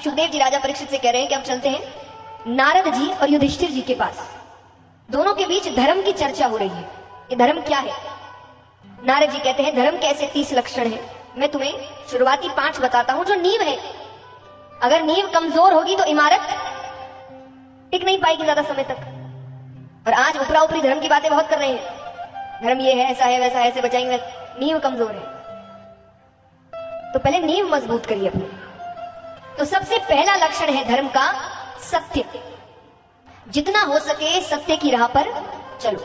सुखदेव जी राजा परीक्षित से कह रहे हैं कि हम चलते हैं नारद जी और युधिष्ठिर जी के पास। दोनों के बीच धर्म की चर्चा हो रही है। ये धर्म क्या है? नारद जी कहते हैं धर्म के ऐसे 30 लक्षण हैं। मैं तुम्हें शुरुआती 5 बताता हूं जो नींव है। अगर नींव कमजोर होगी तो इमारत टिक नहीं पाएगी ज्यादा समय तक। और आज उपरा उपरी धर्म की बातें बहुत कर रहे हैं, धर्म ये है, ऐसा है, वैसा है, ऐसे बचाएंगे। नींव कमजोर है तो पहले नींव मजबूत करिए अपनी। तो सबसे पहला लक्षण है धर्म का सत्य। जितना हो सके सत्य की राह पर चलो।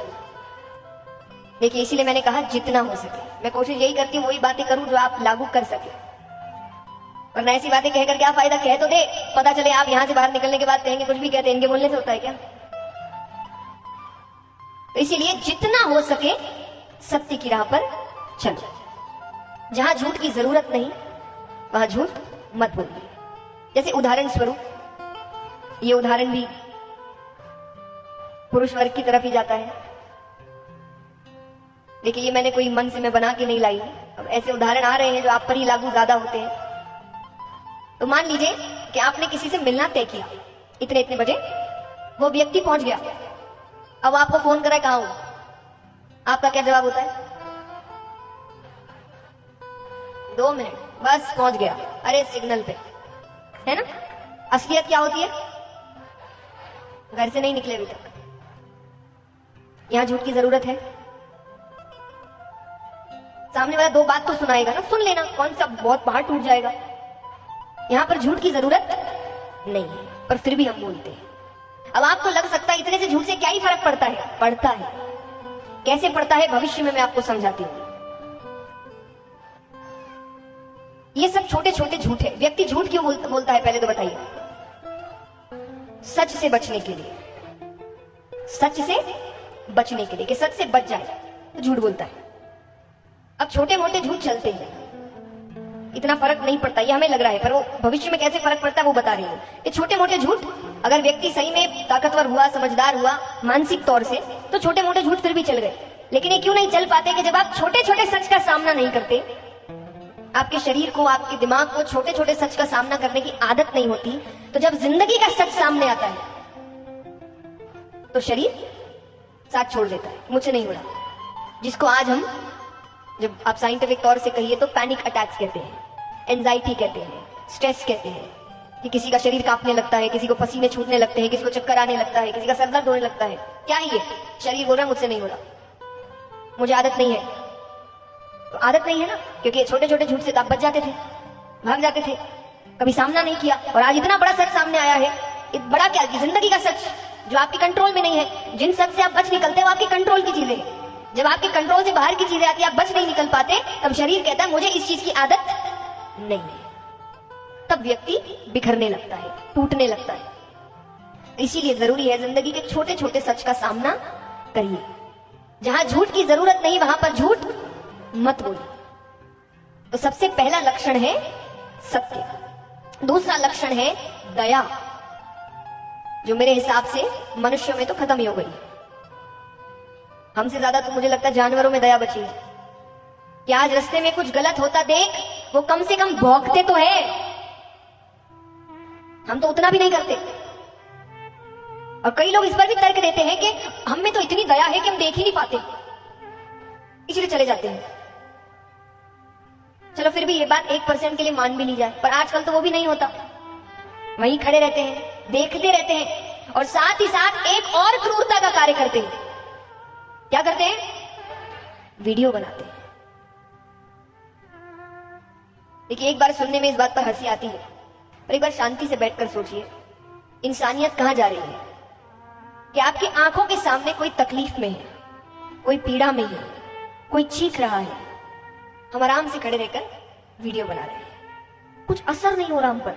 देखिए इसीलिए मैंने कहा जितना हो सके। मैं कोशिश यही करती हूँ वही बातें करूं जो आप लागू कर सके, वरना ऐसी बातें कहकर क्या फायदा। कह तो दे, पता चले आप यहां से बाहर निकलने के बाद कहेंगे कुछ भी कहते हैं, इनके बोलने से होता है क्या? तो इसीलिए जितना हो सके सत्य की राह पर चलो। जहां झूठ की जरूरत नहीं वहां झूठ मत बोलिए। जैसे उदाहरण स्वरूप, ये उदाहरण भी पुरुष वर्ग की तरफ ही जाता है। देखिए ये मैंने कोई मन से मैं बना के नहीं लाई हूं। अब ऐसे उदाहरण आ रहे हैं जो आप पर ही लागू ज्यादा होते हैं। तो मान लीजिए कि आपने किसी से मिलना तय किया, इतने इतने बजे वो व्यक्ति पहुंच गया। अब आपको फोन करा, कहां हूं? आपका क्या जवाब होता है? 2 मिनट, बस पहुंच गया। अरे सिग्नल पे, है ना? असलियत क्या होती है? घर से नहीं निकले अभी तक। यहां झूठ की जरूरत है? सामने वाला 2 बात तो सुनाएगा ना, सुन लेना, कौन सा बहुत पहाड़ टूट जाएगा। यहां पर झूठ की जरूरत नहीं है, पर फिर भी हम बोलते हैं। अब आपको लग सकता है इतने से झूठ से क्या ही फर्क पड़ता है। पड़ता है। कैसे पड़ता है भविष्य में मैं आपको समझाती हूं। ये सब छोटे छोटे झूठ है। व्यक्ति झूठ क्यों बोलता है पहले तो बताइए? सच से बचने के लिए। सच से बचने के लिए, कि सच से बच जाए तो झूठ बोलता है। अब छोटे मोटे झूठ चलते हैं, इतना फर्क नहीं पड़ता, ये हमें लग रहा है, पर वो भविष्य में कैसे फर्क पड़ता है वो बता रही हूं। ये छोटे मोटे झूठ, अगर व्यक्ति सही में ताकतवर हुआ, समझदार हुआ मानसिक तौर से, तो छोटे मोटे झूठ फिर भी चल गए। लेकिन ये क्यों नहीं चल पाते? कि जब आप छोटे छोटे सच का सामना नहीं करते, आपके शरीर को, आपके दिमाग को छोटे छोटे सच का सामना करने की आदत नहीं होती, तो जब जिंदगी का सच सामने आता है तो शरीर साथ छोड़ देता है, मुझसे नहीं हो रहा। जिसको आज हम, जब आप साइंटिफिक तौर से कहिए तो पैनिक अटैक्स कहते हैं, एंजाइटी कहते हैं, स्ट्रेस कहते हैं। कि किसी का शरीर कांपने लगता है, किसी को पसीने छूटने लगते हैं, किसी को चक्कर आने लगता है, किसी का सर दर्द होने लगता है। क्या है ये? शरीर बोल रहा है मुझसे नहीं हो रहा, मुझे आदत नहीं है। तो आदत नहीं है ना, क्योंकि छोटे छोटे झूठ से तो आप बच जाते थे, भाग जाते थे, कभी सामना नहीं किया। और आज इतना बड़ा सच सामने आया है, बड़ा क्या, जिंदगी का सच जो आपके कंट्रोल में नहीं है। जिन सच से आप बच निकलते हो आपके कंट्रोल की चीजें हैं। जब आपके कंट्रोल से बाहर की चीजें आती है, आप बच नहीं निकल पाते, तब शरीर कहता है मुझे इस चीज की आदत नहीं है। तब व्यक्ति बिखरने लगता है, टूटने लगता है। इसीलिए जरूरी है जिंदगी के छोटे छोटे सच का सामना करिए। जहां झूठ की जरूरत नहीं वहां पर झूठ मत बोलिए। तो सबसे पहला लक्षण है सत्य। दूसरा लक्षण है दया, जो मेरे हिसाब से मनुष्यों में तो खत्म ही हो गई। हमसे ज्यादा तो मुझे लगता है जानवरों में दया बची है। कि आज रास्ते में कुछ गलत होता देख, वो कम से कम भौंकते तो है। हम तो उतना भी नहीं करते। और कई लोग इस पर भी तर्क देते हैं कि हम में तो इतनी दया है कि हम देख ही नहीं पाते, इसलिए चले जाते हैं। चलो फिर भी ये बात 1% के लिए मान भी ली जाए, पर आजकल तो वो भी नहीं होता। वहीं खड़े रहते हैं, देखते रहते हैं, और साथ ही साथ एक और क्रूरता का कार्य करते हैं। क्या करते हैं? वीडियो बनाते हैं। देखिए एक बार सुनने में इस बात पर हंसी आती है, पर एक बार शांति से बैठकर सोचिए, इंसानियत कहां जा रही है? कि आपकी आंखों के सामने कोई तकलीफ में है, कोई पीड़ा में है, कोई चीख रहा है, हम आराम से खड़े रहकर वीडियो बना रहे हैं, कुछ असर नहीं हो रहा हम पर।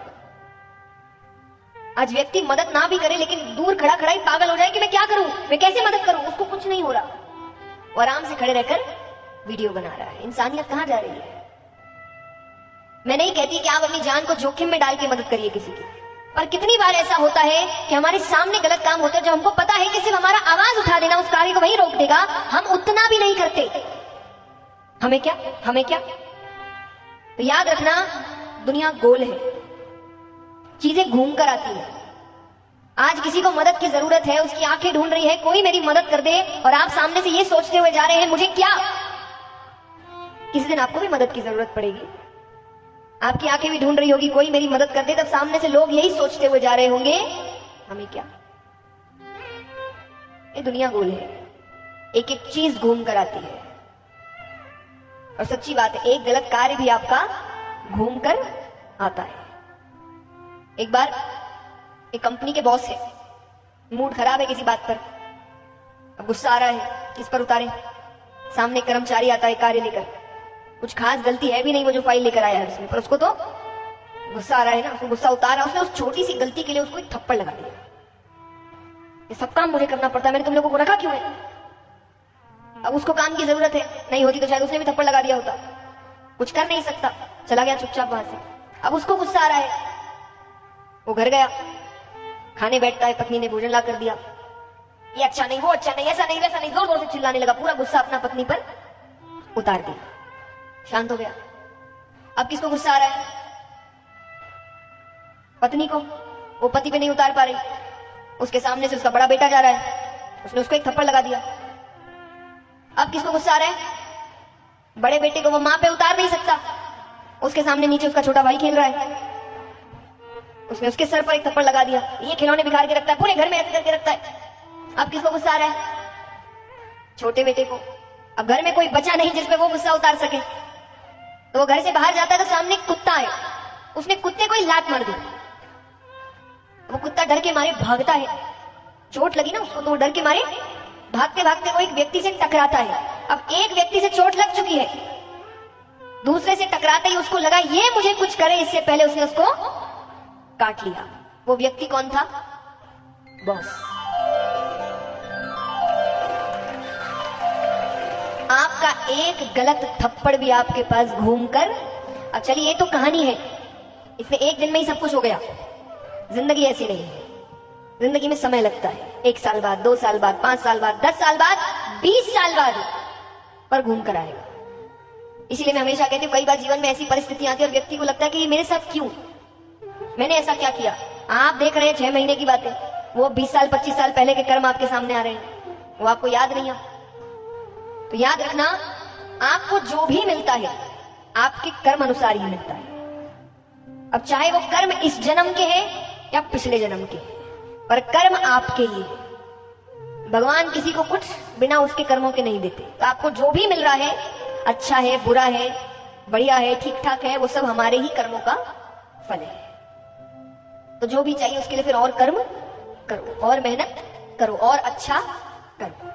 आज व्यक्ति मदद ना भी करे, लेकिन दूर खड़ा खड़ा ही पागल हो जाए कि मैं क्या करूं, मैं कैसे मदद करूं, उसको कुछ नहीं हो रहा, वो आराम से खड़े रहकर वीडियो बना रहा है। इंसानियत कहां जा रही है? मैं नहीं कहती कि आप अपनी जान को जोखिम में डाल के मदद करिए किसी की, पर कितनी बार ऐसा होता है कि हमारे सामने गलत काम होता है, जब हमको पता है कि सिर्फ हमारा आवाज उठा देना उस कार्य को वही रोक देगा, हम उतना भी नहीं करते। हमें क्या, हमें क्या? तो याद रखना, दुनिया गोल है, चीजें घूम कर आती है। आज किसी को मदद की जरूरत है, उसकी आंखें ढूंढ रही है कोई मेरी मदद कर दे, और आप सामने से ये सोचते हुए जा रहे हैं मुझे क्या। किसी दिन आपको भी मदद की जरूरत पड़ेगी, आपकी आंखें भी ढूंढ रही होगी कोई मेरी मदद कर दे, तब सामने से लोग यही सोचते हुए जा रहे होंगे हमें क्या। ये दुनिया गोल है, एक एक चीज घूम कर आती है। और सच्ची बात है, एक गलत कार्य भी आपका घूम कर आता है। एक बार एक कंपनी के बॉस है, मूड खराब है किसी बात पर, अब गुस्सा आ रहा है, किस पर उतारे। सामने कर्मचारी आता है कार्य लेकर, कुछ खास गलती है भी नहीं वो जो फाइल लेकर आया है उसमें, पर उसको तो गुस्सा आ रहा है ना, उसको गुस्सा उतारा, उसने उस छोटी सी गलती के लिए उसको एक थप्पड़ लगा दिया। ये सब काम मुझे करना पड़ता है, मैंने तुम लोगों को रखा क्यों है। अब उसको काम की जरूरत है, नहीं होती तो शायद उसने भी थप्पड़ लगा दिया होता। कुछ कर नहीं सकता, चला गया चुपचाप वहां से। अब उसको गुस्सा आ रहा है, वो घर गया, खाने बैठता है, पत्नी ने भोजन ला कर दिया, ये अच्छा नहीं, वो अच्छा नहीं, ऐसा नहीं वैसा नहीं, जोर जोर से चिल्लाने लगा, पूरा गुस्सा अपना पत्नी पर उतार दिया। शांत हो गया। अब किसको गुस्सा आ रहा है, पत्नी को, वो पति पे नहीं उतार पा रही, उसके सामने से उसका बड़ा बेटा जा रहा है, उसने उसको एक थप्पड़ लगा दिया। अब किसको गुस्सा आ रहा है, बड़े बेटे को वो मां पे उतार नहीं सकता, उसके सामने नीचे उसका छोटा भाई खेल रहा है, उसने उसके सर पर एक थप्पड़ लगा दिया, ये खिलौने बिगाड़ के रखता है, पूरे घर में ऐसे करके रखता है। अब किसको गुस्सा आ रहा है, छोटे बेटे को। अब घर में कोई बचा नहीं जिसपे वो गुस्सा उतार सके, तो वो घर से बाहर जाता है तो सामने कुत्ता है, उसने कुत्ते को ही लात मार दी। वो कुत्ता डर के मारे भागता है, चोट लगी ना उसको, तो वो डर के मारे भागते भागते वो एक व्यक्ति से टकराता है। अब एक व्यक्ति से चोट लग चुकी है, दूसरे से टकराते ही उसको लगा ये मुझे कुछ करे, इससे पहले उसने उसको काट लिया। वो व्यक्ति कौन था, बॉस। आपका एक गलत थप्पड़ भी आपके पास घूमकर, अब चलिए ये तो कहानी है, इसमें एक दिन में ही सब कुछ हो गया। जिंदगी ऐसी नहीं है, जिंदगी में समय लगता है, 1 साल बाद, 2 साल बाद, 5 साल बाद, 10 साल बाद, 20 साल बाद, पर घूम कर आएगा। इसीलिए मैं हमेशा कहती हूँ, कई बार जीवन में ऐसी परिस्थितियां आती है और व्यक्ति को लगता है कि ये मेरे साथ क्यों, मैंने ऐसा क्या किया। आप देख रहे हैं 6 महीने की बातें, वो 20 साल 25 साल पहले के कर्म आपके सामने आ रहे हैं, वो आपको याद नहीं है। तो याद रखना, आपको जो भी मिलता है आपके कर्म अनुसार ही मिलता है। अब चाहे वो कर्म इस जन्म के हैं या पिछले जन्म के, पर कर्म आपके ही है। भगवान किसी को कुछ बिना उसके कर्मों के नहीं देते। तो आपको जो भी मिल रहा है, अच्छा है, बुरा है, बढ़िया है, ठीक ठाक है, वो सब हमारे ही कर्मों का फल है। तो जो भी चाहिए उसके लिए फिर और कर्म करो, और मेहनत करो, और अच्छा करो।